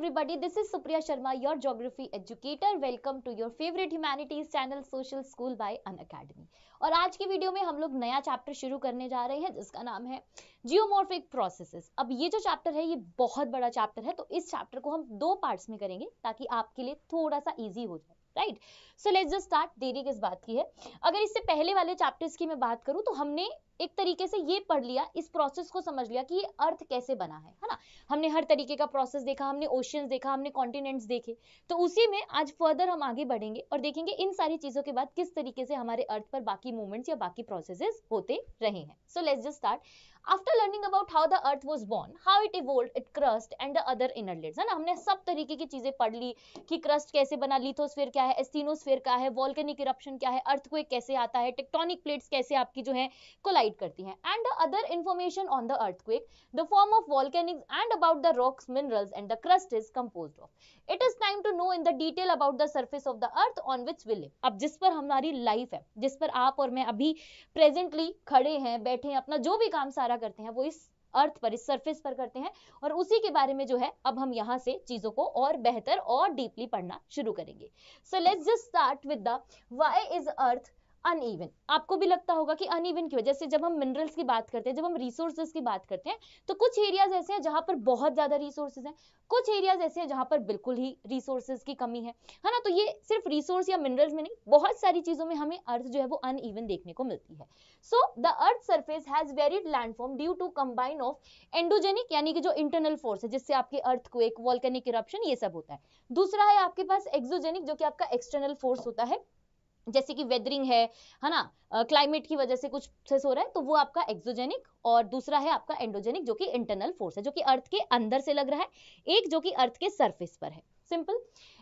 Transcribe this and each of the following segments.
everybody, this is Supriya Sharma, your geography educator. Welcome to your favorite humanities channel Social School by Unacademy. और आज की video में हम लोग नया चैप्टर शुरू करने जा रहे हैं जिसका नाम है जियोमॉर्फिक प्रोसेसेस। अब ये जो चैप्टर है ये बहुत बड़ा चैप्टर है, तो इस चैप्टर को हम दो पार्ट्स में करेंगे ताकि आपके लिए थोड़ा सा इजी हो जाए। Right, so let's just start. देरी किस बात की है? अगर इससे पहले वाले चैप्टर्स की मैं बात करूं तो हमने एक तरीके से ये पढ़ लिया, इस प्रोसेस को समझ लिया कि ये अर्थ कैसे बना है ना। हमने हर तरीके का प्रोसेस देखा, हमने ओशियंस देखा, हमने कॉन्टिनेंट्स देखे। तो उसी में आज फर्दर हम आगे बढ़ेंगे और देखेंगे इन सारी चीजों के बाद किस तरीके से हमारे अर्थ पर बाकी मूवमेंट्स या बाकी प्रोसेसेस होते रहे हैं। So let's just start. After learning about how the earth was born, how it evolved, its crust and the other inner layers, है ना, हमने सब तरीके की चीजें पढ़ ली कि क्रस्ट कैसे बना, लिथोस्फीयर क्या है, एस्टेनोस्फीयर क्या है, वोल्केनिक इरप्शन क्या है, अर्थक्वेक कैसे आता है, टेक्टोनिक प्लेट्स कैसे आपकी जो है कोलाइड करती हैं, and the other information on the earthquake, the form of volcanics and about the rocks, minerals and the crust is composed of. It is time to know in the detail about the surface of the earth on which we live. अब जिस पर हमारी life है, जिस पर आप और मैं अभी प्रेजेंटली खड़े हैं, बैठे हैं, अपना जो भी काम सारा करते हैं वो इस अर्थ पर, इस सरफेस पर करते हैं, और उसी के बारे में जो है अब हम यहाँ से चीजों को और बेहतर और डीपली पढ़ना शुरू करेंगे। So let's just start with the why is earth uneven. आपको भी लगता होगा कि अनइवन की वजह से, जब हम मिनरल्स की बात करते हैं, जब हम रिसोर्सेज की बात करते हैं, तो कुछ एरियाज ऐसे हैं जहां पर बहुत ज्यादा रिसोर्सेज हैं, कुछ एरियाज ऐसे हैं जहां पर बिल्कुल ही रिसोर्सेज की कमी है ना। तो ये सिर्फ रिसोर्स या मिनरल्स में नहीं, बहुत सारी चीजों में हमें अर्थ जो है वो अनइवन देखने को मिलती है। So the earth surface has varied landform due to combine of endogenic, यानी कि जो इंटरनल फोर्स है जिससे आपके अर्थक्वेक, वोल्केनिक इरप्शन ये सब होता है। दूसरा है आपके पास एक्सोजेनिक, जो कि आपका एक्सटर्नल फोर्स होता है, जैसे कि वेदरिंग है ना, क्लाइमेट की वजह से कुछ सक्सेस हो रहा है तो वो आपका एक्सोजेनिक, और दूसरा है आपका एंडोजेनिक जो कि इंटरनल फोर्स है, जो कि अर्थ के अंदर से लग रहा है, एक जो कि अर्थ के सरफेस पर है। Simple.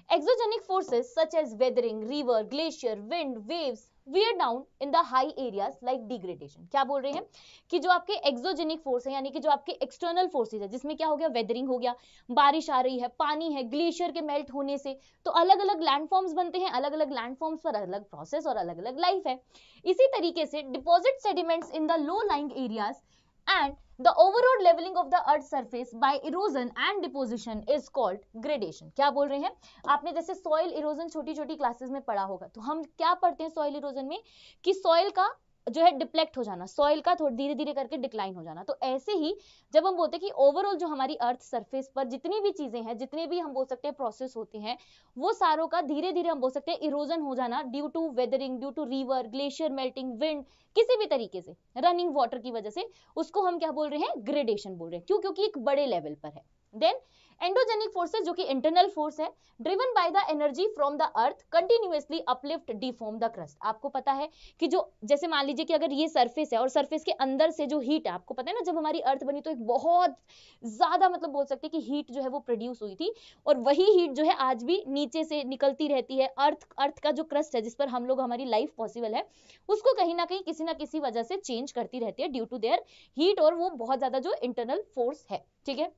Exogenic forces such as weathering, river, glacier, wind, waves wear down in the high areas like degradation। क्या बोल रहे हैं कि जो आपके एक्सोजेनिक फोर्स है, यानी कि जो आपके एक्सटर्नल फोर्सेस है, जिसमें क्या हो गया, वेदरिंग हो गया, बारिश आ रही है, पानी है, ग्लेशियर के मेल्ट होने से तो अलग अलग लैंडफॉर्म्स बनते हैं, अलग अलग लैंडफॉर्म्स पर अलग प्रोसेस और अलग अलग लाइफ है। इसी तरीके से deposit sediments in the low lying areas and the overall leveling of the earth surface by erosion and deposition is called gradation। क्या बोल रहे हैं? आपने जैसे सॉइल इरोजन छोटी छोटी क्लासेस में पढ़ा होगा, तो हम क्या पढ़ते हैं सॉइल इरोजन में कि सॉइल का जो है डिप्लेक्ट हो जाना, सॉइल का थोड़ा धीरे धीरे करके डिक्लाइन हो जाना। तो ऐसे ही जब हम बोलते हैं कि ओवरऑल जो हमारी अर्थ सरफेस पर जितनी भी चीजें हैं, जितने भी हम बोल सकते हैं प्रोसेस होते हैं, वो सारों का धीरे धीरे हम बोल सकते हैं इरोजन हो जाना, due to weathering, due to river, glacier melting, wind, किसी भी तरीके से रनिंग वाटर की वजह से, उसको हम क्या बोल रहे हैं, ग्रेडेशन बोल रहे हैं। क्यों? क्योंकि एक बड़े लेवल पर है। देन एंडोजेनिक फोर्सेस, जो कि इंटरनल फोर्स है, driven by the energy from the earth continuously uplift deform the crust. आपको पता है कि जो, जैसे मान लीजिए कि अगर ये सरफेस है और सरफेस के अंदर से जो हीट है, आपको पता है ना, जब हमारी अर्थ बनी तो एक बहुत ज्यादा मतलब बोल सकते हैं कि हीट जो है वो प्रोड्यूस हुई थी, और वही हीट जो है आज भी नीचे से निकलती रहती है। अर्थ का जो क्रस्ट है जिस पर हम लोग, हमारी लाइफ पॉसिबल है, उसको कहीं ना कहीं किसी ना किसी वजह से चेंज करती रहती है ड्यू टू देयर हीट, और वो बहुत ज्यादा जो इंटरनल फोर्स है। ठीक है।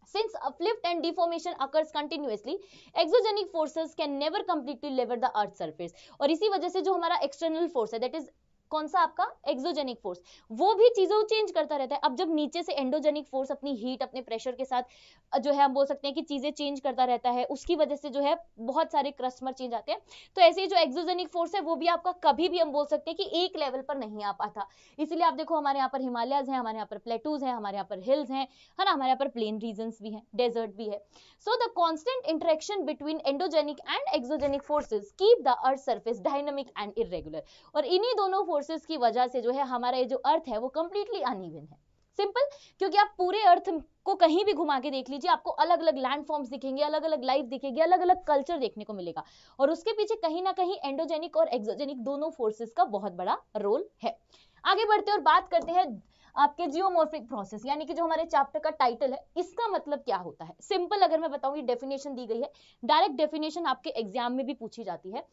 Since uplift and deformation occurs continuously, exogenic forces can never completely level the earth surface। और इसी वजह से जो हमारा एक्सटर्नल फोर्स है, दैट इज कौन सा आपका एक्सोजेनिक फोर्स, वो भी चीजों को चेंज करता रहता है। अब जब नीचे से एंडोजेनिक फोर्स अपनी हीट, अपने प्रेशर के साथ जो है हम बोल सकते हैं कि चीजें चेंज करता रहता है, उसकी वजह से जो है बहुत सारे क्रस्ट में चेंज आते हैं। तो ऐसे ही जो एक्सोजेनिक फोर्स है वो भी आपका कभी भी हम बोल सकते हैं कि एक लेवल पर नहीं आ पाता। इसीलिए आप देखो हमारे यहाँ पर हिमालयज हैं, हमारे यहाँ पर प्लेटूज हैं, हमारे यहाँ पर हिल्स हैं, है ना, हमारे यहाँ पर प्लेन रीजन भी हैं, डेजर्ट भी है। So the constant interaction between endogenic and exogenic forces keep the earth surface dynamic and irregular. और इन्हीं दोनों फोर्सेस की वजह से जो है हमारा ये जो अर्थ है वो कंप्लीटली अनइवन है। सिंपल। क्योंकि आप पूरे अर्थ को कहीं भी घुमा के देख लीजिए, आपको अलग अलग लैंडफॉर्म्स दिखेंगे, अलग अलग लाइफ दिखेगी, अलग अलग कल्चर देखने को मिलेगा, और उसके पीछे कहीं ना कहीं एंडोजेनिक और एक्सोजेनिक दोनों फोर्सेस का बहुत बड़ा रोल है। आगे बढ़ते और बात करते हैं आपके जियोमॉर्फिक प्रोसेस, यानी कि जो हमारे चैप्टर का टाइटल है, इसका मतलब क्या होता है। सिंपल अगर मैं बताऊं, ये डेफिनेशन दी गई है, डायरेक्ट डेफिनेशन आपके एग्जाम में भी पूछी जाती है।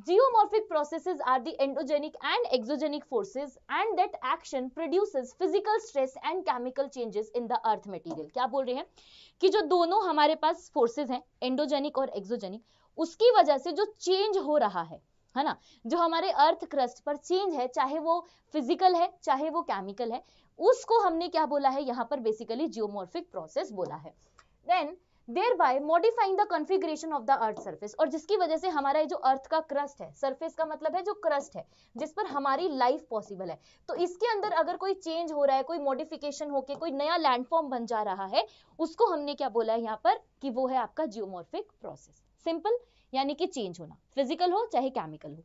Geomorphic processes are the endogenic and exogenic forces and that action produces physical stress and chemical changes in the earth material। क्या बोल रहे हैं कि जो दोनों हमारे पास फोर्सेस हैं, एंडोजेनिक और एक्सोजेनिक, उसकी वजह से जो चेंज हो रहा है ना, जो हमारे अर्थ क्रस्ट पर चेंज है, चाहे वो फिजिकल है चाहे वो केमिकल है, उसको हमने क्या बोला है यहाँ पर, बेसिकली जियोमॉर्फिक प्रोसेस बोला है। Then thereby modifying the configuration of the earth surface, और जिसकी वजह से हमारा जो अर्थ का क्रस्ट है, सरफेस का मतलब है जो क्रस्ट है जिस पर हमारी लाइफ पॉसिबल है, तो इसके अंदर अगर कोई चेंज हो रहा है, कोई मॉडिफिकेशन होके कोई नया लैंडफॉर्म बन जा रहा है, उसको हमने क्या बोला है यहाँ पर कि वो है आपका जियोमॉर्फिक प्रोसेस। सिंपल, यानी कि चेंज होना, फिजिकल हो चाहे केमिकल हो।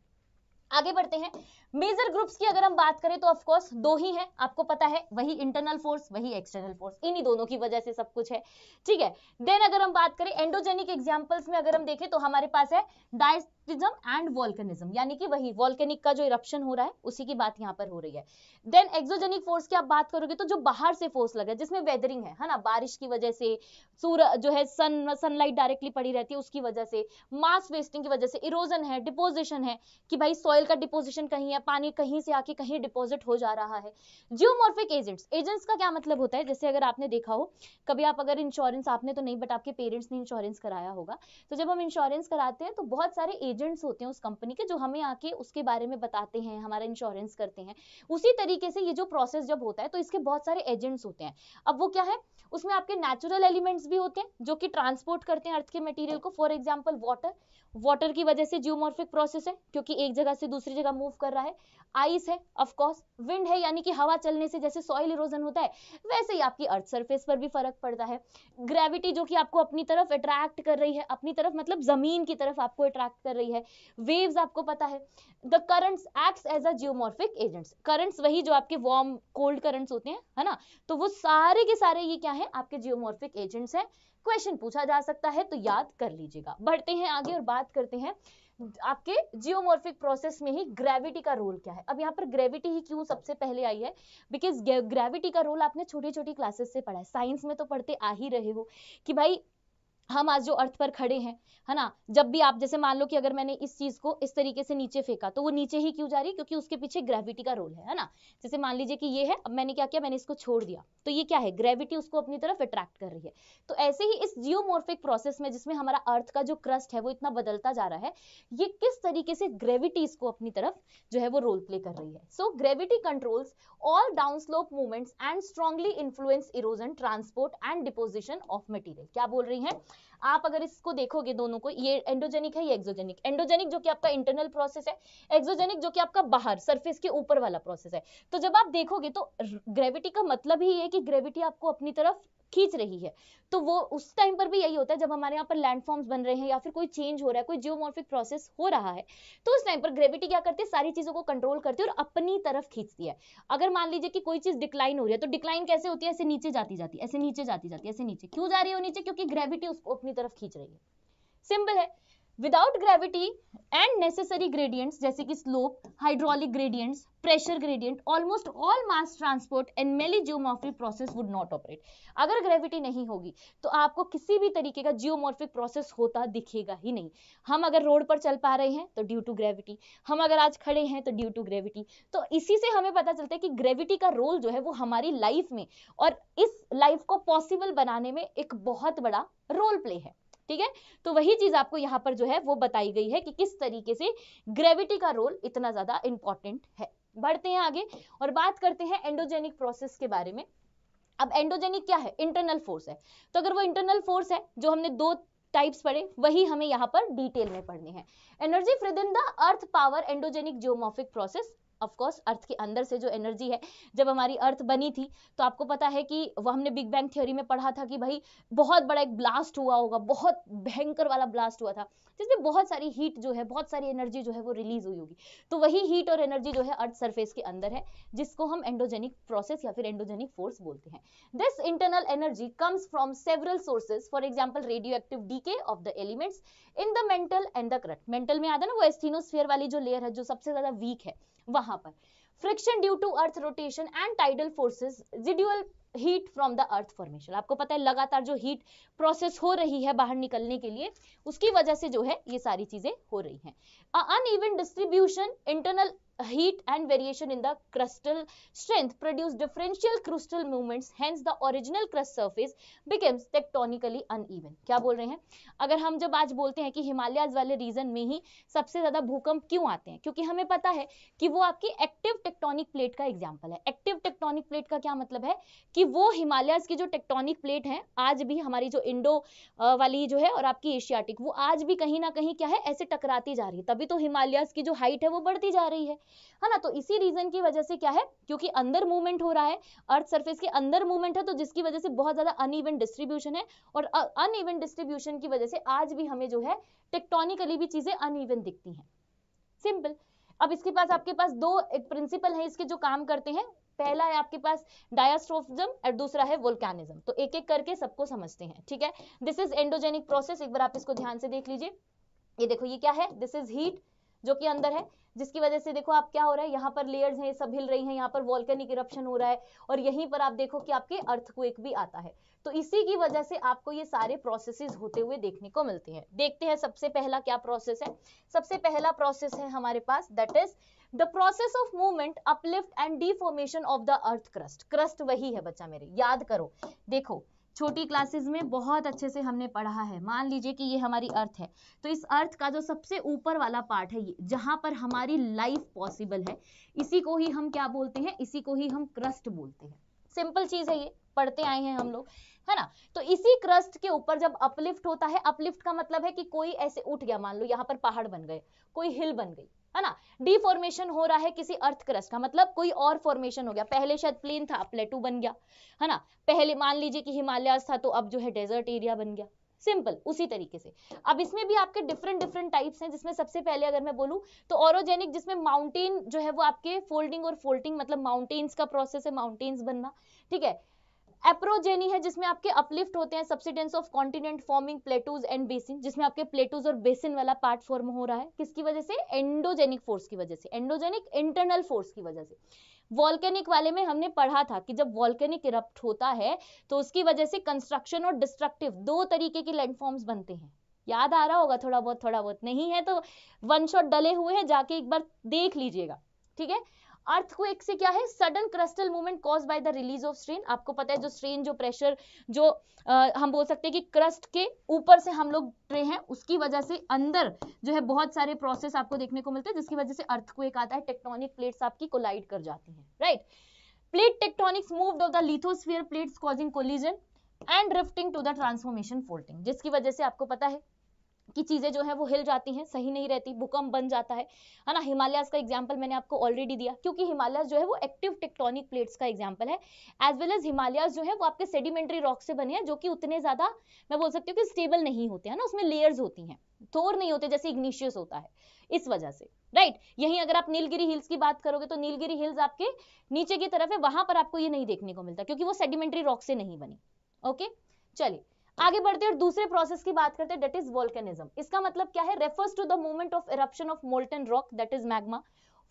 आगे बढ़ते हैं। मेजर ग्रुप्स की अगर हम बात करें तो ऑफ कोर्स दो ही हैं, आपको पता है, वही इंटरनल फोर्स वही एक्सटर्नल फोर्स, इन्हीं दोनों की वजह से सब कुछ है, ठीक है। देन अगर हम बात करें एंडोजेनिक एग्जांपल्स में अगर हम देखें तो हमारे पास है डायस्टिज्म एंड वोल्केनिज्म, यानी कि वही वोल्केनिक का जो इरप्शन हो रहा है उसी की बात यहाँ पर हो रही है। देन एक्सोजेनिक फोर्स की आप बात करोगे तो जो बाहर से फोर्स लगा जिसमें वेदरिंग है ना, बारिश की वजह से, सूरज जो है सनलाइट डायरेक्टली पड़ी रहती है उसकी वजह से, मास वेस्टिंग की वजह से, इरोजन है, डिपोजिशन है कि भाई सॉइल का डिपोजिशन कहीं है, पानी कहीं से आके कहीं डिपॉजिट हो जा रहा है। जियोमॉर्फिक एजेंट्स, एजेंट्स का क्या मतलब होता है, जैसे अगर आपने देखा हो कभी, आप अगर इंश्योरेंस, आपने तो नहीं बट आपके पेरेंट्स ने इंश्योरेंस कराया होगा, तो जब हम इंश्योरेंस कराते हैं तो बहुत सारे एजेंट्स होते हैं उस कंपनी के जो हमें आके उसके बारे में बताते हैं, हमारा इंश्योरेंस करते हैं। उसी तरीके से ये जो प्रोसेस जब होता है तो इसके बहुत सारे एजेंट्स होते हैं। अब वो क्या है, उसमें आपके नेचुरल एलिमेंट्स भी होते हैं जो कि ट्रांसपोर्ट करते हैं अर्थ के मटेरियल को, फॉर एग्जांपल वाटर, वाटर की वजह से जियोमॉर्फिक प्रोसेस है क्योंकि एक जगह से दूसरी जगह मूव कर रहा है। आइस है ऑफ कोर्स, विंड है यानी कि हवा चलने से जैसे सॉइल इरोजन होता है वैसे ही आपकी अर्थ सरफेस पर भी फर्क पड़ता है। ग्रेविटी जो कि आपको अपनी तरफ अट्रैक्ट कर रही है, अपनी तरफ मतलब जमीन की तरफ आपको अट्रैक्ट कर रही है। वेव्स आपको पता है। The currents acts as a geomorphic agents, currents वही जो आपके वार्म कोल्ड करंट्स होते हैं, है ना, तो वो सारे के सारे ये क्या है आपके जियोमॉर्फिक एजेंट्स हैं। क्वेश्चन पूछा जा सकता है तो याद कर लीजिएगा। बढ़ते हैं आगे और बात करते हैं आपके जियोमॉर्फिक प्रोसेस में ही ग्रेविटी का रोल क्या है। अब यहाँ पर ग्रेविटी ही क्यों सबसे पहले आई है, बिकॉज ग्रेविटी का रोल आपने छोटी छोटी क्लासेस से पढ़ा है, साइंस में तो पढ़ते आ ही रहे हो कि भाई हम आज जो अर्थ पर खड़े हैं, है ना, जब भी आप जैसे मान लो कि अगर मैंने इस चीज को इस तरीके से नीचे फेंका तो वो नीचे ही क्यों जा रही है, क्योंकि उसके पीछे ग्रेविटी का रोल है ना। जैसे मान लीजिए कि ये है, अब मैंने क्या किया, मैंने इसको छोड़ दिया तो ये क्या है, ग्रेविटी उसको अपनी तरफ अट्रैक्ट कर रही है। तो ऐसे ही इस जियोमॉर्फिक प्रोसेस में जिसमें हमारा अर्थ का जो क्रस्ट है वो इतना बदलता जा रहा है, ये किस तरीके से ग्रेविटी इसको अपनी तरफ जो है वो रोल प्ले कर रही है। So gravity controls all downslope movements and strongly influence erosion, transport and deposition of material। क्या बोल रही हैं आप, अगर इसको देखोगे दोनों को, ये एंडोजेनिक है ये एक्सोजेनिक, एंडोजेनिक जो कि आपका इंटरनल प्रोसेस है, एक्सोजेनिक जो कि आपका बाहर सरफेस के ऊपर वाला प्रोसेस है। तो जब आप देखोगे तो ग्रेविटी का मतलब ही है कि ग्रेविटी आपको अपनी तरफ खींच रही है, तो वो उस टाइम पर भी यही होता है जब हमारे यहाँ पर लैंडफॉर्म्स बन रहे हैं या फिर कोई चेंज हो रहा है, कोई जियोमॉर्फिक प्रोसेस हो रहा है, तो उस टाइम पर ग्रेविटी क्या करती है, सारी चीजों को कंट्रोल करती है और अपनी तरफ खींचती है। अगर मान लीजिए कि कोई चीज डिक्लाइन हो रही है तो डिक्लाइन कैसे होती है, ऐसे नीचे जाती जाती है, ऐसे नीचे जाती जाती है, ऐसे नीचे क्यों जा रही है वो नीचे, क्योंकि ग्रेविटी उसको अपनी तरफ खींच रही है। सिंपल है। Without gravity and necessary gradients जैसे कि slope, hydraulic gradients, pressure gradient, almost all mass transport and mainly geomorphic process would not operate. अगर ग्रेविटी नहीं होगी तो आपको किसी भी तरीके का जियोमॉर्फिक प्रोसेस होता दिखेगा ही नहीं। हम अगर रोड पर चल पा रहे हैं तो ड्यू टू ग्रेविटी, हम अगर आज खड़े हैं तो ड्यू टू ग्रेविटी। तो इसी से हमें पता चलता है कि ग्रेविटी का रोल जो है वो हमारी लाइफ में और इस लाइफ को पॉसिबल बनाने में एक बहुत बड़ा रोल प्ले है, ठीक है। तो वही चीज आपको यहाँ पर जो है वो बताई गई है कि किस तरीके से ग्रेविटी का रोल इतना ज्यादा इंपॉर्टेंट है। बढ़ते हैं आगे और बात करते हैं एंडोजेनिक प्रोसेस के बारे में। अब एंडोजेनिक क्या है, इंटरनल फोर्स है। तो अगर वो इंटरनल फोर्स है जो हमने दो टाइप्स पढ़े वही हमें यहाँ पर डिटेल में पढ़ने हैं। Energy within the earth power endogenic geomorphic process, of course earth के अंदर से जो एनर्जी है, जब हमारी अर्थ बनी थी तो आपको पता है कि वो हमने बिग बैंग थ्योरी में पढ़ा था कि भाई बहुत बड़ा एक ब्लास्ट हुआ होगा, बहुत भयंकर वाला ब्लास्ट हुआ था जिसमें बहुत सारी हीट जो है, बहुत सारी एनर्जी जो है वो रिलीज हुई होगी। तो वही हीट और एनर्जी जो है अर्थ सरफेस के अंदर है जिसको हम एंडोजेनिक प्रोसेस या फिर एंडोजेनिक फोर्स बोलते हैं। This internal energy comes from several sources, for example radio active DK of the elements in the mental and the crust. Mental में आता है ना वो एस्थेनोस्फीयर वाली जो लेयर है जो सबसे ज्यादा वीक है, वहां पर friction due to earth rotation and tidal forces, residual heat from the earth formation. आपको पता है लगातार जो हीट प्रोसेस हो रही है बाहर निकलने के लिए उसकी वजह से जो है ये सारी चीजें हो रही हैं। Uneven distribution, internal heat and variation in the crustal strength produce differential crustal movements, hence the original crust surface becomes tectonically uneven। क्या बोल रहे हैं, अगर हम जब आज बोलते हैं कि हिमालयाज वाले रीजन में ही सबसे ज्यादा भूकंप क्यों आते हैं, क्योंकि हमें पता है कि वो आपकी एक्टिव टेक्टोनिक प्लेट का एग्जांपल है। एक्टिव टेक्टोनिक प्लेट का क्या मतलब है कि कि वो हिमालयाज की जो टेक्टोनिक प्लेट है आज भी हमारी जो इंडो वाली जो है और आपकी एशियाटिक, वो आज भी कहीं ना कहीं क्या है ऐसे टकराती जा रही है, तभी तो हिमालयाज की जो हाइट है वो बढ़ती जा रही है ना। तो इसी रीजन की वजह से क्या है, क्योंकि अंदर मूवमेंट हो रहा है, अर्थ सरफेस के अंदर मूवमेंट है, तो जिसकी वजह से बहुत ज्यादा अनइवन डिस्ट्रीब्यूशन है, और अनइवन डिस्ट्रीब्यूशन की वजह से आज भी हमें जो है टेक्टोनिकली भी चीजें अनइवन दिखती हैं। सिंपल। अब इसके पास आपके पास दो एक प्रिंसिपल है इसके जो काम करते हैं, पहला है आपके पास डायस्ट्रोफिज्म और दूसरा है वोल्केनिज्म। तो एक एक करके सबको समझते हैं, ठीक है। दिस इज एंडोजेनिक प्रोसेस, एक बार आप इसको ध्यान से देख लीजिए। ये देखो ये क्या है, दिस इज हीट जो कि अंदर है, जिसकी वजह से देखो आप क्या हो रहा है, यहाँ पर लेयर्स हैं सब हिल रही हैं, यहाँ पर वॉल्केनिक इरप्शन हो रहा है, और यहीं पर आप देखो कि आपके अर्थक्वेक भी आता है। तो इसी की वजह से आपको ये सारे प्रोसेसेस होते हुए देखने को मिलते हैं। देखते हैं सबसे पहला क्या प्रोसेस है। सबसे पहला प्रोसेस है हमारे पास, that is the process of movement, uplift and deformation of the earth crust. Crust वही है बच्चा मेरे, याद करो। देखो छोटी क्लासेस में बहुत अच्छे से हमने पढ़ा है। मान लीजिए कि ये हमारी अर्थ है, तो इस अर्थ का जो सबसे ऊपर वाला पार्ट है, ये जहां पर हमारी लाइफ पॉसिबल है, इसी को ही हम क्या बोलते हैं, इसी को ही हम क्रस्ट बोलते हैं। सिंपल चीज है, ये पढ़ते आए हैं हम लोग, है ना। तो इसी क्रस्ट के ऊपर जब अपलिफ्ट होता है, अपलिफ्ट का मतलब है कि कोई ऐसे उठ गया, मान लो यहाँ पर पहाड़ बन गए, कोई हिल बन गई, है ना। डिफॉर्मेशन हो रहा है किसी अर्थ क्रस्ट का, मतलब कोई और फॉर्मेशन हो गया, पहले शायद प्लेन था, प्लेटू बन गया, है ना। पहले मान लीजिए कि हिमालयाज था, तो अब जो है डेजर्ट एरिया बन गया। सिंपल उसी तरीके से। अब इसमें भी आपके डिफरेंट डिफरेंट टाइप्स हैं, जिसमें सबसे पहले अगर मैं बोलूं तो ऑरोजेनिक, जिसमें माउंटेन जो है वो आपके फोल्डिंग और फोल्डिंग, मतलब माउंटेन्स का प्रोसेस है, माउंटेन्स बनना, ठीक है। एप्रोजेनी है, जिसमें आपके अपलिफ्ट होते हैं, subsidence of continent forming plateaus and basin, जिसमें आपके प्लेटूज और बेसिन वाला पार्ट फॉर्म हो रहा है, किसकी वजह से, एंडोजेनिक फोर्स की वजह से, एंडोजेनिक इंटरनल फोर्स की वजह से। वॉल्केनिक वाले में हमने पढ़ा था कि जब वॉल्केनिक इरप्ट होता है तो उसकी वजह से कंस्ट्रक्शन और डिस्ट्रक्टिव दो तरीके के लैंडफॉर्म्स बनते हैं। याद आ रहा होगा थोड़ा बहुत, थोड़ा बहुत नहीं है तो वन शॉट डले हुए हैं, जाके एक बार देख लीजिएगा, ठीक है। अर्थक्वेक से क्या है, sudden crustal movement caused by the release of strain. आपको पता है जो स्ट्रेन, जो प्रेशर, जो हम बोल सकते हैं कि क्रस्ट के ऊपर से हम लोग ट्रे हैं, उसकी वजह से अंदर जो है बहुत सारे प्रोसेस आपको देखने को मिलते हैं, जिसकी वजह से अर्थक्वेक आता है। टेक्टोनिक प्लेट्स आपकी कोलाइड कर जाती हैं, right. Plate tectonics moved of the lithosphere plates causing collision and drifting to the transformation folding, जिसकी वजह से आपको पता है कि चीजें जो है वो हिल जाती हैं, सही नहीं रहती, भूकंप बन जाता है ना। हिमालयाज का एग्जांपल मैंने आपको ऑलरेडी दिया, क्योंकि हिमालयाज जो है वो एक्टिव टेक्टोनिक प्लेट्स का एग्जांपल है, एज वेल एज हिमालयाज जो है वो आपके सेडिमेंट्री रॉक से बने हैं, जो कि उतने ज्यादा मैं बोल सकती हूँ कि स्टेबल नहीं होते हैं ना, उसमें लेयर्स होती हैं, थोर नहीं होते जैसे इग्निशियस होता है, इस वजह से, राइट। यहीं अगर आप नीलगिरी हिल्स की बात करोगे तो नीलगिरी हिल्स आपके नीचे की तरफ है, वहां पर आपको ये नहीं देखने को मिलता, क्योंकि वो सेडिमेंट्री रॉक से नहीं बनी। ओके, चलिए आगे बढ़ते हैं और दूसरे प्रोसेस की बात करते हैं, दैट इज वोल्केनिज्म। इसका मतलब क्या है, refers to the movement of eruption of molten rock, that is magma,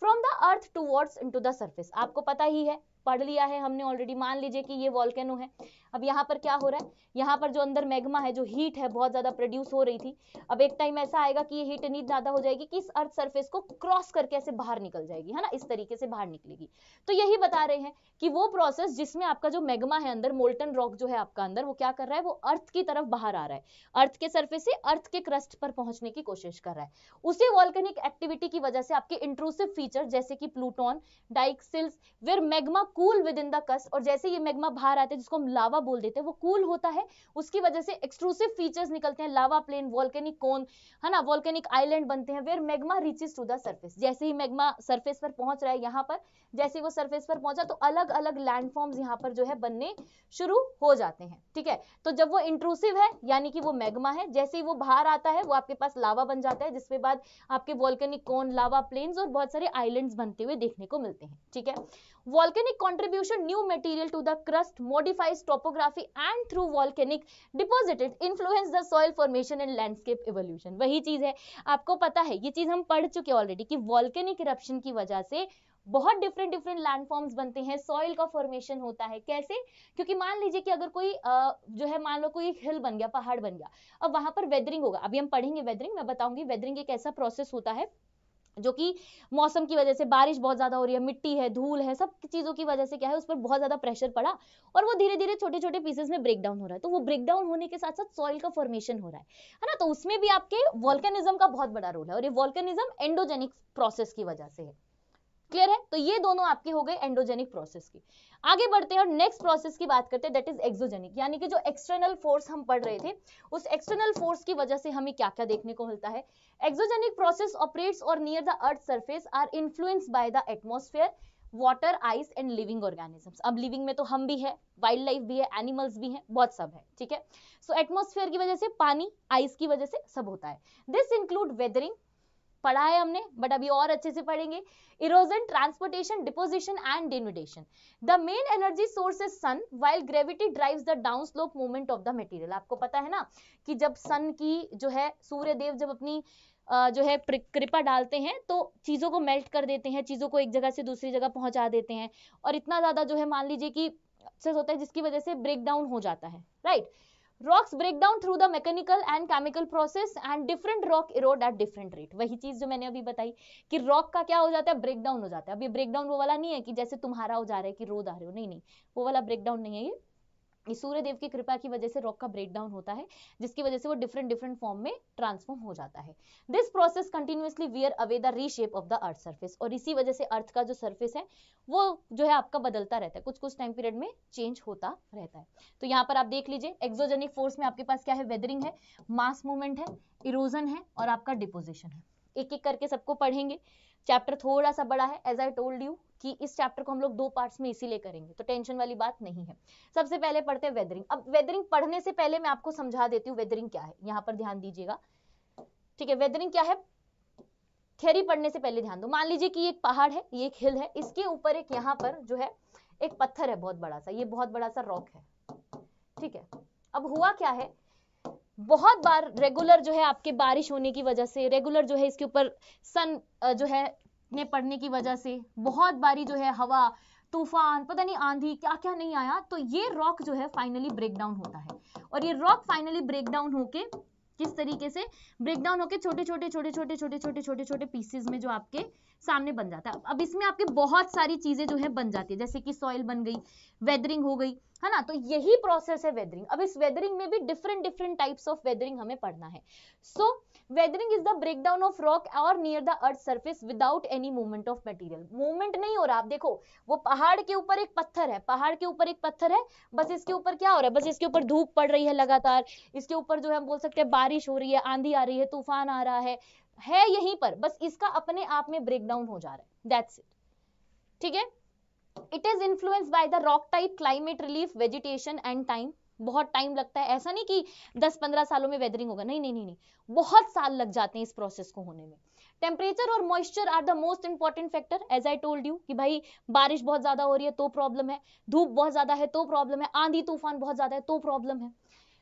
from the earth towards into the surface. आपको पता ही है, पढ़ लिया है हमने ऑलरेडी। मान लीजिए कि ये वॉल्केनो है, अब यहाँ पर क्या हो रहा है, यहाँ पर जो अंदर मैग्मा है, जो हीट है बहुत ज्यादा प्रोड्यूस हो रही थी, अब एक टाइम ऐसा आएगा कि ये हीट इतनी ज्यादा हो जाएगी कि इस अर्थ सरफेस को क्रॉस करके ऐसे बाहर निकल जाएगी, है ना, इस तरीके से बाहर निकलेगी। तो यही बता रहे हैं कि वो प्रोसेस जिसमें आपका जो मैग्मा है अंदर, मोल्टन रॉक जो है आपका अंदर, वो क्या कर रहा है, वो अर्थ की तरफ बाहर आ रहा है, अर्थ के सरफेस से अर्थ के क्रस्ट पर पहुंचने की कोशिश कर रहा है। उसी वॉल्केनिक एक्टिविटी की वजह से आपके इंट्रूसिव फीचर जैसे कि pluton, dykes sills, where magma cool within the crust, और जैसे ये मैग्मा बाहर आते हैं, जिसको हम लावा बोल देते हैं, वो कूल होता है, उसकी वजह से एक्सट्रूसिव फीचर्स निकलते हैं, लावा प्लेन, वॉल्केनिक कोन, है ना, वॉल्केनिक आइलैंड बनते हैं, where magma reaches to the surface. जैसे ही मैग्मा सरफेस पर पहुंच रहा है, यहाँ पर जैसे ही वो सरफेस पर पहुंचा तो अलग अलग लैंडफॉर्म्स यहाँ पर जो है बनने शुरू हो जाते हैं, ठीक है। तो जब वो इंट्रूसिव है यानी कि वो मैग्मा है, जैसे ही वो बाहर आता है वो आपके पास लावा बन जाता है, जिसके बाद आपके वॉल्केनिक कोन, लावा प्लेन्स और बहुत सारे आइलैंड्स बनते हुए देखने को मिलते हैं, ठीक है। Volcanic contribution new material to the crust modifies topography and through volcanic deposited influence the soil formation and landscape evolution। वही चीज है, आपको पता है ये चीज हम पढ़ चुके ऑलरेडी कि volcanic eruption की वजह से बहुत डिफरेंट डिफरेंट लैंडफॉर्म्स बनते हैं, सॉइल का फॉर्मेशन होता है। कैसे? क्योंकि मान लीजिए कि अगर कोई जो है मान लो कोई हिल बन गया, पहाड़ बन गया, अब वहां पर वेदरिंग होगा, अभी हम पढ़ेंगे वेदरिंग, मैं बताऊंगी वेदरिंग एक ऐसा प्रोसेस होता है जो कि मौसम की वजह से, बारिश बहुत ज्यादा हो रही है, मिट्टी है, धूल है, सब चीजों की वजह से क्या है, उस पर बहुत ज्यादा प्रेशर पड़ा और वो धीरे धीरे छोटे छोटे पीसेस में ब्रेक डाउन हो रहा है। तो वो ब्रेक डाउन होने के साथ साथ सॉइल का फॉर्मेशन हो रहा है ना। तो उसमें भी आपके वॉल्केनिज्म का बहुत बड़ा रोल है, और ये वॉल्केनिज्म एंडोजेनिक प्रोसेस की वजह से है। क्लियर है? तो ये दोनों आपके हो गए एंडोजेनिक प्रोसेस की। आगे बढ़ते हैं और नेक्स्ट प्रोसेस की बात करते हैं, दैट इज एक्सोजेनिक, यानी कि जो एक्सटर्नल फोर्स हम पढ़ रहे थे, उस एक्सटर्नल फोर्स की वजह से हमें क्या क्या देखने को मिलता है। Exogenic process operates or near the earth surface are influenced by the atmosphere, water, ice and living organisms. अब लिविंग में तो हम भी है, वाइल्ड लाइफ भी है, एनिमल्स भी हैं, बहुत सब है, ठीक है। सो एटमॉस्फेयर की वजह से, पानी, आइस की वजह से सब होता है। दिस इंक्लूड वेदरिंग, पढ़ा है हमने बट अभी और अच्छे से पढ़ेंगे, erosion, transportation, deposition and denudation. The main energy source is sun, while gravity drives the down slope movement of the material. आपको पता है ना कि जब सन की जो है, सूर्य देव जब अपनी जो है कृपा डालते हैं तो चीजों को मेल्ट कर देते हैं, चीजों को एक जगह से दूसरी जगह पहुंचा देते हैं, और इतना ज्यादा जो है मान लीजिए कि होता है जिसकी वजह से ब्रेक डाउन हो जाता है, right. Rocks break down through the mechanical and chemical process and different rock erode at different rate। वही चीज जो मैंने अभी बताई कि रॉक का क्या हो जाता है, ब्रेक डाउन हो जाता है। अभी ब्रेक डाउन वो वाला नहीं है कि जैसे तुम्हारा हो जा रहा है कि रोद आ रहे हो, नहीं नहीं, वो वाला ब्रेक डाउन नहीं है ये। सूर्य देव की कृपा की वजह से रॉक का ब्रेक डाउन होता है, जिसकी वजह से वो डिफरेंट फॉर्म में ट्रांसफॉर्म हो जाता है। This process continuously wear away the reshape of the earth surface, और इसी वजह से अर्थ का जो सरफेस है वो जो है आपका बदलता रहता है, कुछ कुछ टाइम पीरियड में चेंज होता रहता है। तो यहाँ पर आप देख लीजिए, एक्सोजेनिक फोर्स में आपके पास क्या है, वेदरिंग है, मास मूवमेंट है, इरोजन है और आपका डिपोजिशन है। एक एक करके सबको पढ़ेंगे। चैप्टर थोड़ा सा बड़ा है, एज आई टोल्ड यू कि इस चैप्टर को हम लोग 2 पार्ट्स में इसीलिए करेंगे, तो टेंशन वाली बात नहीं है। सबसे पहले पढ़ते हैं वेदरिंग। अब वेदरिंग पढ़ने से पहले मैं आपको समझा देती हूँ वेदरिंग क्या है, यहाँ पर ध्यान दीजिएगा, ठीक है। वेदरिंग क्या है, थ्योरी पढ़ने से पहले ध्यान दो। मान लीजिए कि एक पहाड़ है, ये एक हिल है, इसके ऊपर एक यहाँ पर जो है एक पत्थर है बहुत बड़ा सा, ये बहुत बड़ा सा रॉक है, ठीक है। अब हुआ क्या है, बहुत बार रेगुलर जो है आपके बारिश होने की वजह से, रेगुलर जो है इसके ऊपर सन जो है ने पड़ने की वजह से, बहुत बारी जो है हवा, तूफान, पता नहीं आंधी क्या क्या नहीं आया, तो ये रॉक जो है फाइनली ब्रेक डाउन होता है। और ये रॉक फाइनली ब्रेक डाउन होके किस तरीके से ब्रेक डाउन होके छोटे छोटे छोटे छोटे छोटे छोटे छोटे छोटे पीसेस में जो आपके सामने बन जाता है। अब इसमें आपके बहुत सारी चीजें जो है बन जाती है, जैसे कि सॉइल बन गई, वेदरिंग हो गई, है ना। तो यही प्रोसेस है वेदरिंग। अब इस वेदरिंग में भी डिफरेंट टाइप्स ऑफ वेदरिंग हमें पढ़ना है। So weathering is the breakdown of rock or near the earth surface without any movement of material. Movement नहीं हो रहा, आप देखो वो पहाड़ के ऊपर एक पत्थर है, पहाड़ के ऊपर एक पत्थर है, बस इसके ऊपर क्या हो रहा है, बस इसके ऊपर धूप पड़ रही है लगातार, इसके ऊपर जो है हम बोल सकते हैं बारिश हो रही है, आंधी आ रही है, तूफान आ रहा है यहीं पर, बस इसका अपने आप में ब्रेकडाउन हो जा रहा है, दैट्स इट, ठीक है। It is influenced by the rock type, climate, relief, vegetation and time. बहुत टाइम लगता है, ऐसा नहीं कि 10-15 सालों में वेदरिंग होगा, नहीं नहीं नहीं नहीं, बहुत साल लग जाते हैं इस प्रोसेस को होने में। टेम्परेचर और moisture are the most important factor, as I told you कि भाई बारिश बहुत ज्यादा हो रही है तो प्रॉब्लम है, धूप बहुत ज्यादा है तो प्रॉब्लम है, आंधी तूफान बहुत ज्यादा है तो प्रॉब्लम है।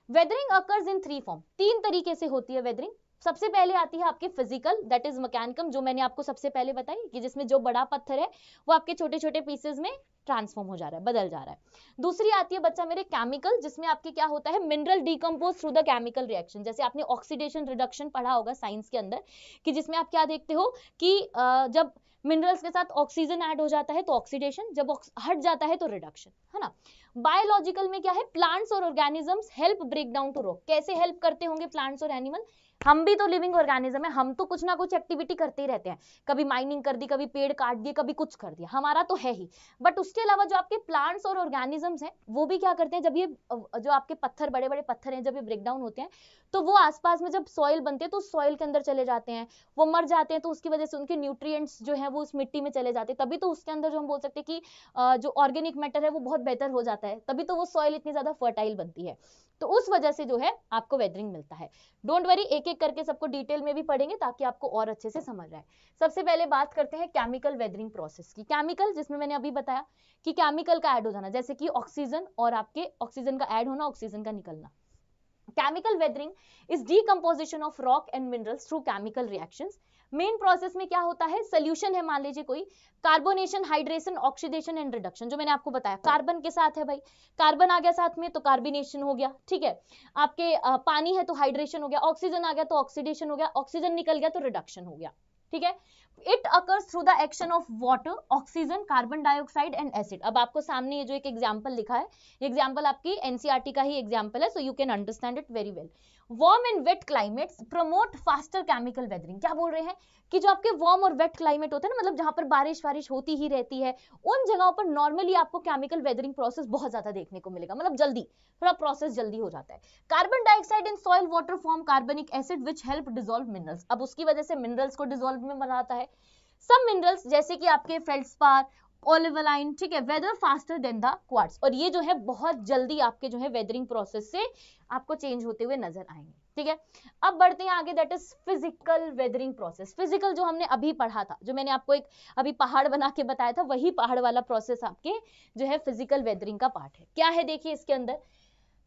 वेदरिंग अकर्स इन 3 फॉर्म, 3 तरीके से होती है वेदरिंग। सबसे पहले आती है आपकी फिजिकल, दैट इज मैकेनिकम, जो मैंने आपको सबसे पहले बताई कि जिसमें जो बड़ा पत्थर है वो आपके छोटे छोटे पीसेस में ट्रांसफॉर्म हो जा रहा है, बदल जा रहा है। दूसरी आती है बच्चा मेरे केमिकल, जिसमें आपके क्या होता है, mineral decompose through the chemical reaction. जैसे आपने ऑक्सीडेशन रिडक्शन पढ़ा होगा साइंस के अंदर, कि जिसमें आप क्या देखते हो कि जब मिनरल्स के साथ ऑक्सीजन ऐड हो जाता है तो ऑक्सीडेशन, जब हट जाता है तो रिडक्शन, है ना। बायोलॉजिकल में क्या है, प्लांट्स और organisms help break down to rock. कैसे हेल्प करते होंगे प्लांट्स और एनिमल, हम भी तो लिविंग ऑर्गेनिज्म है, हम तो कुछ ना कुछ एक्टिविटी करते ही रहते हैं, कभी माइनिंग कर दी, कभी पेड़ काट दिए, कभी कुछ कर दिया, हमारा तो है ही। बट उसके अलावा जो आपके प्लांट्स और ऑर्गेनिजम्स हैं वो भी क्या करते हैं, जब ये जो आपके पत्थर, बड़े बड़े पत्थर हैं, जब ये ब्रेक डाउन होते हैं तो वो आसपास में जब सॉइल बनते हैं तो सॉइल के अंदर चले जाते हैं, वो मर जाते हैं, तो उसकी वजह से उनके न्यूट्रिएंट्स जो है वो उस मिट्टी में चले जाते हैं, तभी तो उसके अंदर जो हम बोल सकते हैं कि जो ऑर्गेनिक मैटर है वो बहुत बेहतर हो जाता है, तभी तो वो सॉइल इतनी ज्यादा फर्टाइल बनती है। तो उस वजह से जो है आपको वेदरिंग मिलता है। डोंट वरी, एक एक करके सबको डिटेल में भी पढ़ेंगे ताकि आपको और अच्छे से समझ आए। सबसे पहले बात करते हैं केमिकल वेदरिंग प्रोसेस की। केमिकल, जिसमें मैंने अभी बताया कि केमिकल का ऐड हो जाना, जैसे कि ऑक्सीजन और आपके ऑक्सीजन का ऐड होना, ऑक्सीजन का निकलना। Chemical weathering is decomposition of rock and minerals through chemical reactions. Main process में क्या होता है, सोल्यूशन है मान लीजिए कोई, carbonation, hydration, oxidation and reduction, जो मैंने आपको बताया कार्बन के साथ है भाई, कार्बन आ गया साथ में तो कार्बोनेशन हो गया, ठीक है। आपके पानी है तो हाइड्रेशन हो गया, ऑक्सीजन आ गया तो ऑक्सीडेशन हो गया, ऑक्सीजन निकल गया तो रिडक्शन हो गया, ठीक है। It occurs through the action of water, oxygen, carbon dioxide and acid. अब आपको सामने ये जो एक एग्जांपल लिखा है, ये एग्जांपल आपकी एनसीईआरटी का ही एग्जांपल है, so you can understand it very well. Warm and wet climates promote faster chemical weathering. क्या बोल रहे हैं कि जो आपके वार्म और वेट क्लाइमेट होते हैं ना, मतलब जहां पर बारिश होती ही रहती है, उन जगहों पर नॉर्मली आपको केमिकल वेदरिंग प्रोसेस बहुत ज्यादा देखने को मिलेगा, मतलब जल्दी, थोड़ा प्रोसेस जल्दी हो जाता है। Carbon dioxide in soil water form carbonic acid which help dissolve minerals. अब उसकी वजह से मिनरल्स को डिसॉल्व में बनाता है। सब मिनरल्स जैसे कि आपके फेल्डस्पार, ओलिवलाइन, ठीक है, weather faster than the quartz, और ये जो है बहुत जल्दी आपके जो है वेदरिंग प्रोसेस से आपको चेंज होते हुए नजर आएंगे। ठीक है, अब बढ़ते हैं आगे, that is physical weathering process. Physical जो हमने अभी पढ़ा था, जो मैंने आपको एक अभी पहाड़ बना के बताया था, वही पहाड़ वाला प्रोसेस आपके जो है फिजिकल वेदरिंग का पार्ट है। क्या है देखिए इसके अंदर,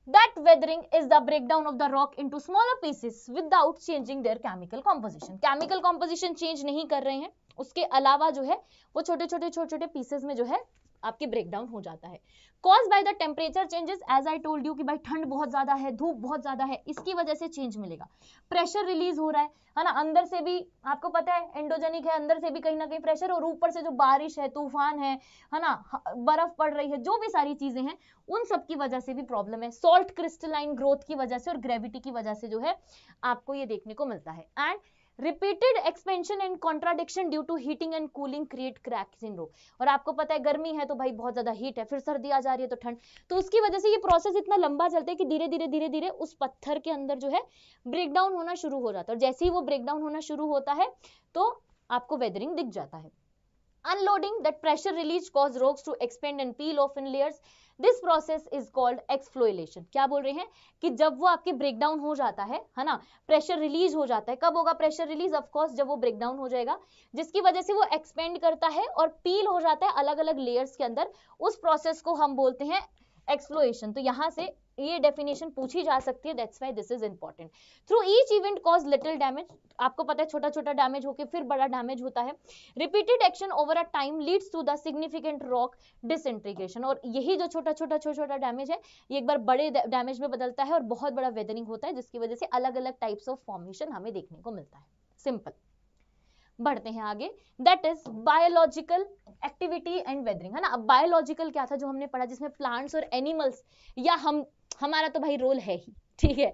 that weathering is the breakdown of the rock into smaller pieces without changing their chemical composition। chemical composition change नहीं कर रहे हैं, उसके अलावा जो है वो छोटे छोटे पीसेस में जो है आपके ब्रेकडाउन हो जाता है। Cause by the temperature changes, as I told you कि भाई ठंड बहुत ज्यादा है, धूप बहुत ज्यादा है, इसकी वजह से चेंज मिलेगा। प्रेशर रिलीज हो रहा है ना, अंदर से भी आपको पता है एंडोजेनिक है, अंदर से भी कहीं ना कहीं प्रेशर, और ऊपर से जो बारिश है, तूफान है ना, बर्फ पड़ रही है, जो भी सारी चीजें हैं उन सब की वजह से भी प्रॉब्लम है। सॉल्ट क्रिस्टलाइन ग्रोथ की वजह से और ग्रेविटी की वजह से जो है आपको ये देखने को मिलता है। And repeated expansion and contradiction due to heating and cooling create cracks in rock. और आपको पता है गर्मी है तो भाई बहुत ज्यादा हीट है, फिर सर्दी आ जा रही है तो ठंड, तो उसकी वजह से ये प्रोसेस इतना लंबा चलता है कि धीरे धीरे उस पत्थर के अंदर जो है ब्रेकडाउन होना शुरू हो जाता है, और जैसे ही वो ब्रेकडाउन होना शुरू होता है तो आपको वेदरिंग दिख जाता है। Unloading, that pressure release cause rocks to expand and peel off in layers. This process is called exfoliation। क्या बोल रहे हैं कि जब वो आपके ब्रेकडाउन हो जाता है ना, प्रेशर रिलीज हो जाता है, कब होगा प्रेशर रिलीज, ऑफ कोर्स जब वो ब्रेकडाउन हो जाएगा, जिसकी वजह से वो एक्सपेंड करता है और पील हो जाता है अलग अलग लेयर्स के अंदर, उस प्रोसेस को हम बोलते हैं एक्सफ्लोएशन। तो यहां से ये डेफिनेशन पूछी जा सकती है, that's why this is important. Through each event cause little damage, आपको पता है छोटा छोटा डैमेज होके फिर बड़ा डैमेज होता है। Repeated action over a time leads to the significant rock disintegration, और यही जो छोटा छोटा डैमेज है ये एक बार बड़े डैमेज में बदलता है और बहुत बड़ा वेदरिंग होता है, जिसकी वजह से अलग अलग टाइप्स ऑफ फॉर्मेशन हमें देखने को मिलता है। सिंपल। बढ़ते हैं आगे, that is biological activity and weathering, है ना। अब बायोलॉजिकल क्या था जो हमने पढ़ा, जिसमें प्लांट्स और एनिमल्स या हमारा तो भाई रोल है ही, ठीक है।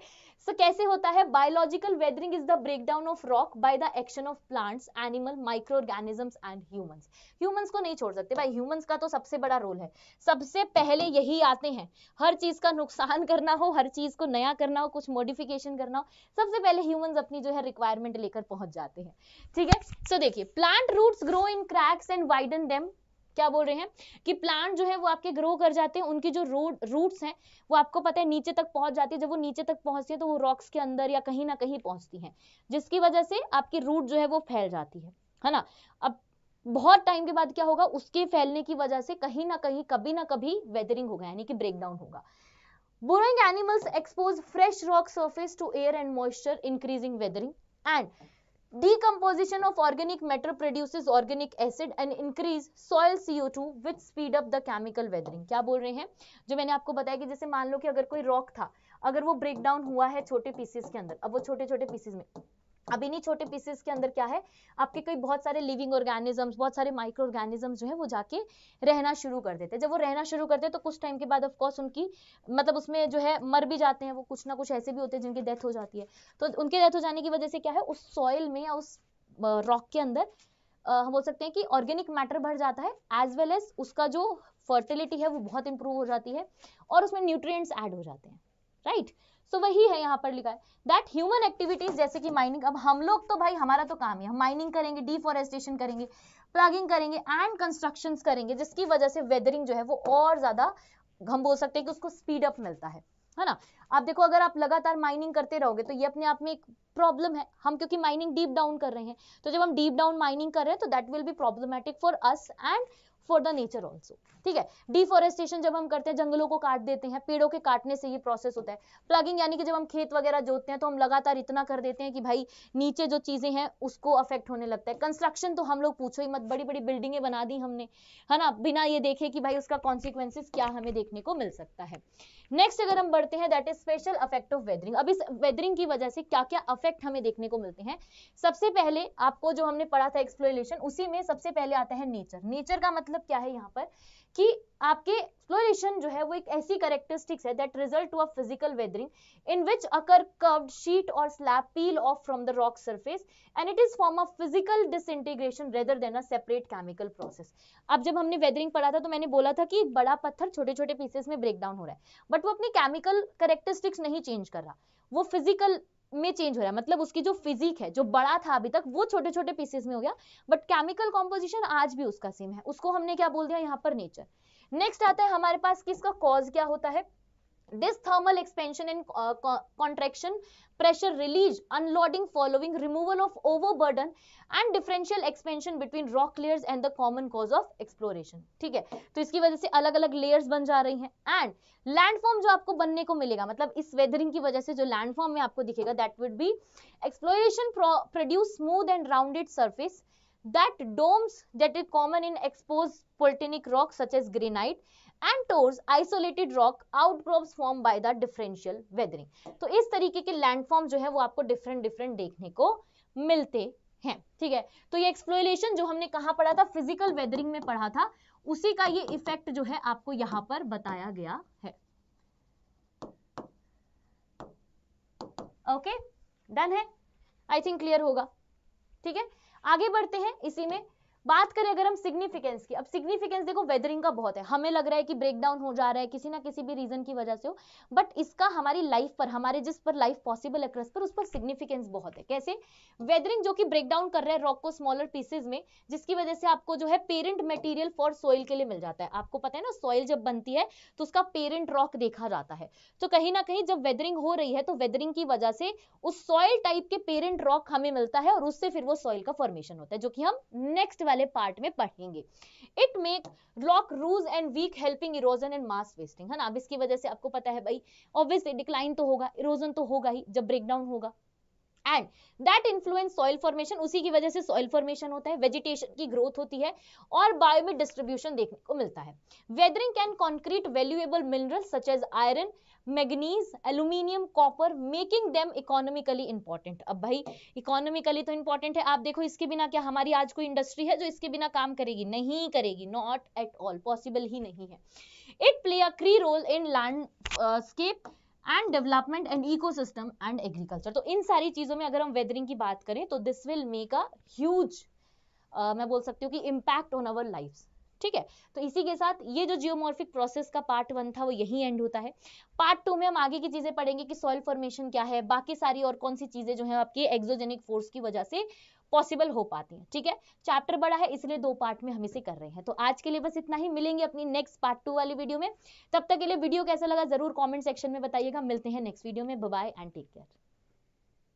सो कैसे होता है, biological weathering is the breakdown of rock by the action of plants, animal, micro organisms and humans. Humans को नहीं छोड़ सकते भाई, ह्यूमंस का तो सबसे बड़ा रोल है, सबसे पहले यही आते हैं, हर चीज का नुकसान करना हो, हर चीज को नया करना हो, कुछ मॉडिफिकेशन करना हो, सबसे पहले ह्यूमंस अपनी जो है रिक्वायरमेंट लेकर पहुंच जाते हैं, ठीक है। सो देखिए, plant roots grow in cracks and widen them. क्या बोल रहे हैं कि प्लांट जो है वो आपके ग्रो कर जाते हैं, उनकी जो रूट्स हैं वो आपको पता है नीचे तक पहुंच जाती है, जब वो नीचे तक पहुंचती है तो वो रॉक्स के अंदर या कहीं ना कहीं पहुंचती हैं, जिसकी वजह से आपकी रूट जो है वो फैल जाती है ना। अब बहुत टाइम के बाद क्या होगा, उसके फैलने की वजह से कहीं ना कहीं कभी ना कभी वेदरिंग होगा, यानी कि ब्रेकडाउन होगा। Burrowing animals expose fresh rock surface to air and moisture, increasing weathering. And decomposition of organic matter produces organic acid and increase soil CO2 which speed up the chemical weathering। क्या बोल रहे हैं, जो मैंने आपको बताया कि जैसे मान लो कि अगर कोई रॉक था, अगर वो ब्रेक डाउन हुआ है छोटे पीसेस के अंदर, अब वो छोटे छोटे पीसेस में, अब इन्हीं छोटे पीसेस के अंदर क्या है, आपके कई बहुत सारे लिविंग ऑर्गेनिजम्स, बहुत सारे माइक्रो ऑर्गेनिजम्स जो है वो जाके रहना शुरू कर देते हैं। जब वो रहना शुरू करते हैं तो कुछ टाइम के बाद ऑफ कोर्स उनकी मतलब उसमें जो है मर भी जाते हैं, वो कुछ ना कुछ ऐसे भी होते हैं जिनकी डेथ हो जाती है। तो उनके डेथ हो जाने की वजह से क्या है, उस सॉइल में या उस रॉक के अंदर हम बोल सकते हैं कि ऑर्गेनिक मैटर बढ़ जाता है, एज वेल एज उसका जो फर्टिलिटी है वो बहुत इंप्रूव हो जाती है और उसमें न्यूट्रिएंट्स ऐड हो जाते हैं, राइट। सो वही है यहाँ पर लिखा है दैट ह्यूमन एक्टिविटीज जैसे कि माइनिंग। अब हम लोग तो भाई हमारा तो काम है, हम माइनिंग करेंगे, डिफॉरेस्टेशन करेंगे, प्लगिंग करेंगे एंड कंस्ट्रक्शंस करेंगे, जिसकी वजह से वेदरिंग जो है वो और ज्यादा हम बोल सकते हैं कि उसको स्पीड अप मिलता है ना। आप देखो, अगर आप लगातार माइनिंग करते रहोगे तो ये अपने आप में एक प्रॉब्लम है, हम क्योंकि माइनिंग डीप डाउन कर रहे हैं, तो जब हम डीप डाउन माइनिंग कर रहे हैं तो that will be problematic for us and for the nature also, ठीक है। डिफॉरेस्टेशन जब हम करते हैं, जंगलों को काट देते हैं, पेड़ों के काटने से ये प्रोसेस होता है। प्लगिंग यानी कि जब हम खेत वगैरह जोतते हैं तो हम लगातार इतना कर देते हैं कि भाई नीचे जो चीजें हैं उसको अफेक्ट होने लगता है। कंस्ट्रक्शन तो हम लोग पूछो ही मत, बड़ी बड़ी बिल्डिंगें बना दी हमने, है ना, बिना ये देखे कि भाई उसका कॉन्सिक्वेंसेस क्या हमें देखने को मिल सकता है। नेक्स्ट अगर हम बढ़ते हैं, that is special affect of weathering. अब इस वेदरिंग की वजह से क्या क्या अफेक्ट हमें देखने को मिलते हैं। सबसे पहले आपको जो हमने पढ़ा था एक्सप्लोरेशन, उसी में सबसे पहले आता है नेचर। नेचर का मतलब क्या है यहाँ पर कि आपके एक्सप्लोरेशन जो है वो एक ऐसी कैरेक्टरिस्टिक्स है that result to a physical weathering in which occur curved sheet और slab peel off from the rock surface and it is form of physical disintegration rather than a separate chemical process. अब जब हमने weathering पढ़ा था तो मैंने बोला था कि एक बड़ा पत्थर छोटे छोटे पीसेस में ब्रेक डाउन हो रहा है, बट वो अपनी केमिकल कैरेक्टरिस्टिक्स नहीं चेंज कर रहा, वो फिजिकल में चेंज हो रहा है, मतलब उसकी जो फिजिक है जो बड़ा था अभी तक वो छोटे छोटे पीसेस में हो गया, बट केमिकल कॉम्पोजिशन आज भी उसका सेम है, उसको हमने क्या बोल दिया यहाँ पर नेचर। नेक्स्ट आता है हमारे पास कि इसका कॉज क्या होता है। This thermal expansion and contraction, pressure release, unloading following removal of overburden and differential expansion between rock layers and the common cause of exploration। ठीक है, तो इसकी वजह से अलग अलग लेयर्स बन जा रही हैं एंड लैंडफॉर्म जो आपको बनने को मिलेगा, मतलब इस वेदरिंग की वजह से जो लैंडफॉर्म में आपको दिखेगा that would be exploration produce smooth and rounded surface that domes that is common in exposed volcanic rock such as granite and tours isolated rock outcrops formed by the differential weathering। तो इस तरीके के landform जो है वो आपको different different देखने को मिलते हैं। ठीक है, तो ये एक्सप्लोरेशन जो हमने कहाँ पढ़ा था, फिजिकल वेदरिंग में पढ़ा था, उसी का ये इफेक्ट जो है आपको यहाँ पर बताया गया है। ओके, डन है, आई थिंक क्लियर होगा। ठीक है, आगे बढ़ते हैं। इसी में बात करें अगर हम सिग्निफिकेंस की, अब सिग्निफिकेंस देखो वेदरिंग का बहुत है, हमें लग रहा है कि ब्रेक डाउन हो जा रहा है किसी ना किसी भी रीजन की वजह से हो, बट इसका हमारी लाइफ पर, हमारे जिस पर लाइफ पॉसिबल है पर उस पर सिग्निफिकेंस बहुत है। कैसे? वेदरिंग जो कि ब्रेक डाउन कर रहा है रॉक को स्मॉलर पीसेज में, जिसकी वजह से आपको जो है पेरेंट मटेरियल फॉर सॉइल के लिए मिल जाता है। आपको पता है ना, सॉइल जब बनती है तो उसका पेरेंट रॉक देखा जाता है, तो कहीं ना कहीं जब वेदरिंग हो रही है तो वेदरिंग की वजह से उस सॉइल टाइप के पेरेंट रॉक हमें मिलता है और उससे फिर वो सॉइल का फॉर्मेशन होता है, जो कि हम नेक्स्ट वाले पार्ट में पढ़ेंगे। It make rock loose and weak helping erosion and mass wasting, है ना। अब इसकी वजह से आपको पता है भाई ऑब्वियसली डिक्लाइन तो होगा, इरोजन तो होगा ही जब ब्रेक डाउन होगा, and that influence soil formation, उसी की वजह से सॉइल फॉर्मेशन होता है, वेजिटेशन की ग्रोथ होती है और बायो में डिस्ट्रीब्यूशन देखने को मिलता है। Weathering can concrete valuable minerals such as iron, manganese, aluminium, copper, making them economically important. अब भाई इकोनॉमिकली तो इंपॉर्टेंट है, आप देखो इसके बिना क्या हमारी आज कोई इंडस्ट्री है जो इसके बिना काम करेगी? नहीं करेगी, नॉट एट ऑल, पॉसिबल ही नहीं है। It play a key role in landscape and development and ecosystem and agriculture. तो इन सारी चीजों में अगर हम वेदरिंग की बात करें तो this will make a huge, मैं बोल सकती हूँ कि इम्पैक्ट ऑन अवर लाइफ। ठीक है, तो इसी के साथ ये जो जियोमॉर्फिक प्रोसेस का पार्ट 1 था वो यही एंड होता है। पार्ट 2 में हम आगे की चीजें पढ़ेंगे कि सॉइल फॉर्मेशन क्या है, बाकी सारी और कौन सी चीजें जो है आपकी एक्सोजेनिक फोर्स की वजह से पॉसिबल हो पाती हैं। ठीक है, चैप्टर बड़ा है इसलिए 2 पार्ट में हम इसे कर रहे हैं। तो आज के लिए बस इतना ही, मिलेंगे अपनी नेक्स्ट पार्ट 2 वाली वीडियो में। तब तक के लिए वीडियो कैसा लगा जरूर कमेंट सेक्शन में बताइएगा। मिलते हैं नेक्स्ट वीडियो में, bye bye and take care.